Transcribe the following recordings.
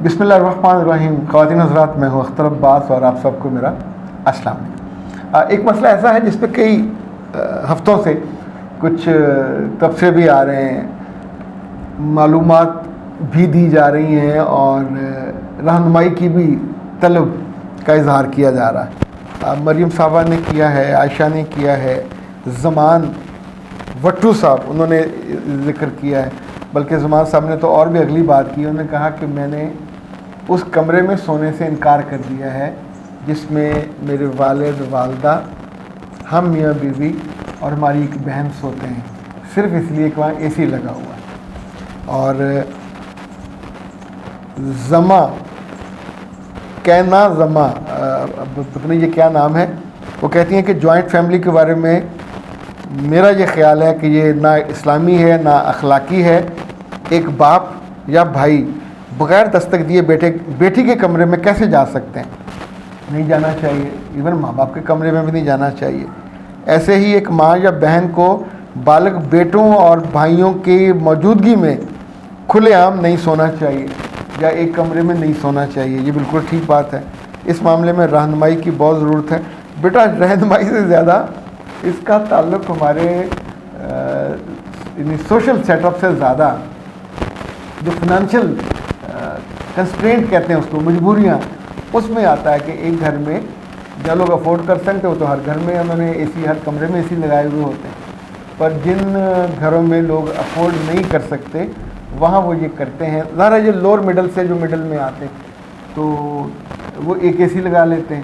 بسم اللہ الرحمن الرحیم. خواتین حضرات، میں ہوں اختر عباس اور آپ سب کو میرا السلام علیکم. ایک مسئلہ ایسا ہے جس پہ کئی ہفتوں سے کچھ تبصرے بھی آ رہے ہیں، معلومات بھی دی جا رہی ہیں اور رہنمائی کی بھی طلب کا اظہار کیا جا رہا ہے. مریم صاحبہ نے کیا ہے، عائشہ نے کیا ہے، زمان وٹو صاحب انہوں نے ذکر کیا ہے، بلکہ زمان صاحب نے تو اور بھی اگلی بات کی. انہوں نے کہا کہ میں نے اس کمرے میں سونے سے انکار کر دیا ہے جس میں میرے والد والدہ، ہم میاں بیوی اور ہماری ایک بہن سوتے ہیں، صرف اس لیے کہ وہاں اے سی لگا ہوا ہے. اور زما کہنا زما پتہ نہیں یہ کیا نام ہے، وہ کہتی ہیں کہ جوائنٹ فیملی کے بارے میں میرا یہ خیال ہے کہ یہ نہ اسلامی ہے نہ اخلاقی ہے. ایک باپ یا بھائی بغیر دستک دیے بیٹی کے کمرے میں کیسے جا سکتے ہیں؟ نہیں جانا چاہیے. ایون ماں باپ کے کمرے میں بھی نہیں جانا چاہیے. ایسے ہی ایک ماں یا بہن کو بالغ بیٹوں اور بھائیوں کی موجودگی میں کھلے عام نہیں سونا چاہیے یا ایک کمرے میں نہیں سونا چاہیے. یہ بالکل ٹھیک بات ہے. اس معاملے میں رہنمائی کی بہت ضرورت ہے. بیٹا رہنمائی سے زیادہ اس کا تعلق ہمارے سوشل سیٹ اپ سے زیادہ جو فنانشل کنسٹرینٹ کہتے ہیں اس کو، مجبوریاں، اس میں آتا ہے کہ ایک گھر میں جو لوگ افورڈ کر سکتے وہ تو ہر گھر میں انہوں نے اے سی، ہر کمرے میں اے سی لگائے ہوئے ہوتے ہیں. پر جن گھروں میں لوگ افورڈ نہیں کر سکتے وہاں وہ یہ کرتے ہیں. ظاہر یہ لوور مڈل سے جو مڈل میں آتے ہیں تو وہ ایک اے سی لگا لیتے ہیں،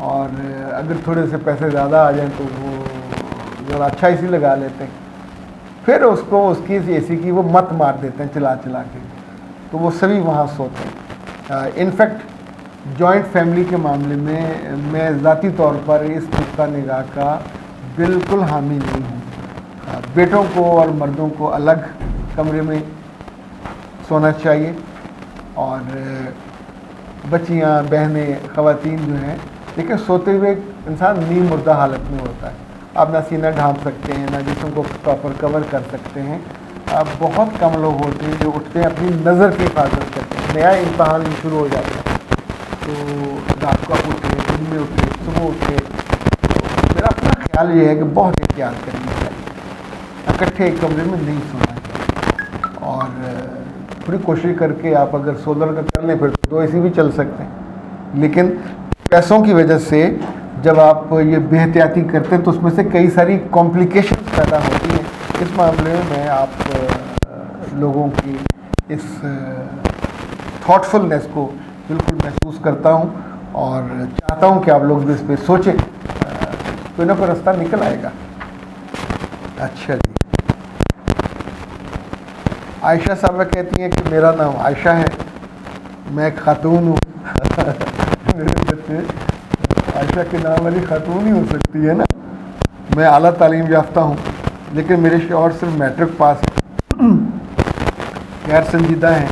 اور اگر تھوڑے سے پیسے زیادہ آ جائیں تو وہ ذرا اچھا اے سی لگا لیتے ہیں. پھر اس کو اس کی اے سی کی وہ مت مار دیتے ہیں چلا چلا کے، تو وہ سبھی وہاں سوتے ہیں. انفیکٹ جوائنٹ فیملی کے معاملے میں ذاتی طور پر اس نقطہ نگاہ کا بالکل حامی نہیں ہوں. بیٹوں کو اور مردوں کو الگ کمرے میں سونا چاہیے، اور بچیاں، بہنیں، خواتین جو ہیں، دیکھیں سوتے ہوئے انسان نیم مردہ حالت میں ہوتا ہے. آپ نہ سینہ ڈھانپ سکتے ہیں، نہ جسم کو پراپر کور کر سکتے ہیں. بہت کم لوگ ہوتے ہیں جو اٹھتے ہیں اپنی نظر کی حفاظت کرتے ہیں. نیا امتحان شروع ہو جاتا ہے تو رات کو آپ اٹھے، دن میں اٹھے، صبح اٹھے. تو میرا اپنا خیال یہ ہے کہ بہت احتیاط کرنی چاہیے، اکٹھے ایک کمرے میں نہیں سونا چاہیے. اور تھوڑی کوشش کر کے آپ اگر سولر کا کر لیں پھر تو اے سی بھی چل سکتے ہیں، لیکن پیسوں کی وجہ سے جب آپ یہ بے احتیاطی کرتے ہیں تو اس میں سے کئی ساری کمپلیکیشنز پیدا ہوتی ہیں. اس معاملے میں آپ لوگوں کی اس تھاٹفلنس کو بالکل محسوس کرتا ہوں اور چاہتا ہوں کہ آپ لوگ بھی اس پہ سوچیں، کوئی نہ کوئی راستہ نکل آئے گا. اچھا جی، عائشہ صاحبہ کہتی ہیں کہ میرا نام عائشہ ہے، میں ایک خاتون ہوں. میرے بچے عائشہ کے نام والی خاتون ہی ہو سکتی ہے نا. میں اعلیٰ تعلیم یافتہ ہوں لیکن میرے شوہر صرف میٹرک پاس ہیں، غیر سنجیدہ ہیں،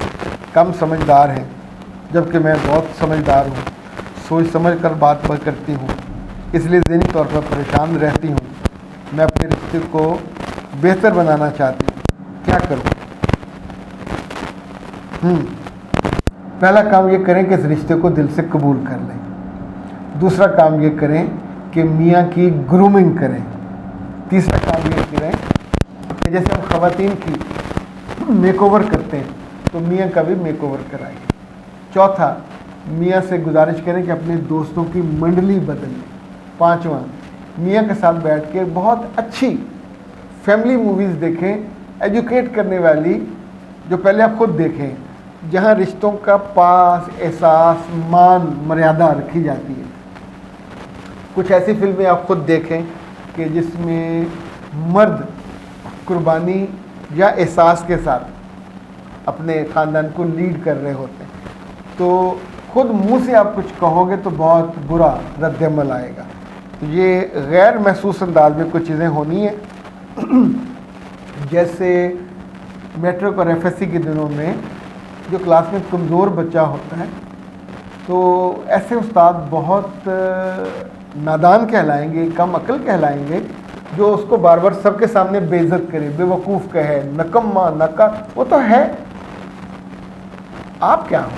کم سمجھدار ہیں، جبکہ میں بہت سمجھدار ہوں، سوچ سمجھ کر بات کرتی ہوں، اس لیے ذہنی طور پر پریشان رہتی ہوں. میں اپنے رشتے کو بہتر بنانا چاہتی ہوں، کیا کروں؟ پہلا کام یہ کریں کہ اس رشتے کو دل سے قبول کر لیں. دوسرا کام یہ کریں کہ میاں کی گرومنگ کریں. تیسرا کام یہ کریں کہ جیسے ہم خواتین کی میک اوور کرتے ہیں تو میاں کا بھی میک اوور کرائیں. چوتھا، میاں سے گزارش کریں کہ اپنے دوستوں کی منڈلی بدل لیں. پانچواں، میاں کے ساتھ بیٹھ کے بہت اچھی فیملی موویز دیکھیں، ایجوکیٹ کرنے والی، جو پہلے آپ خود دیکھیں، جہاں رشتوں کا پاس، احساس، مان، مریادہ رکھی جاتی ہے. کچھ ایسی فلمیں آپ خود دیکھیں کہ جس میں مرد قربانی یا احساس کے ساتھ اپنے خاندان کو لیڈ کر رہے ہوتے ہیں. تو خود منہ سے آپ کچھ کہو گے تو بہت برا رد عمل آئے گا. تو یہ غیر محسوس انداز میں کچھ چیزیں ہونی ہیں. جیسے میٹرک اور ایف ایس سی کے دنوں میں جو کلاس میں کمزور بچہ ہوتا ہے تو ایسے استاد بہت نادان کہلائیں گے، کم عقل کہلائیں گے، جو اس کو بار بار سب کے سامنے بے عزت کرے، بے وقوف کہے، نکما، نکا. وہ تو ہے، آپ کیا ہو؟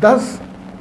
10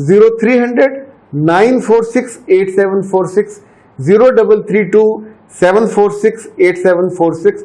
0300 946 8746, 0332 746 8746,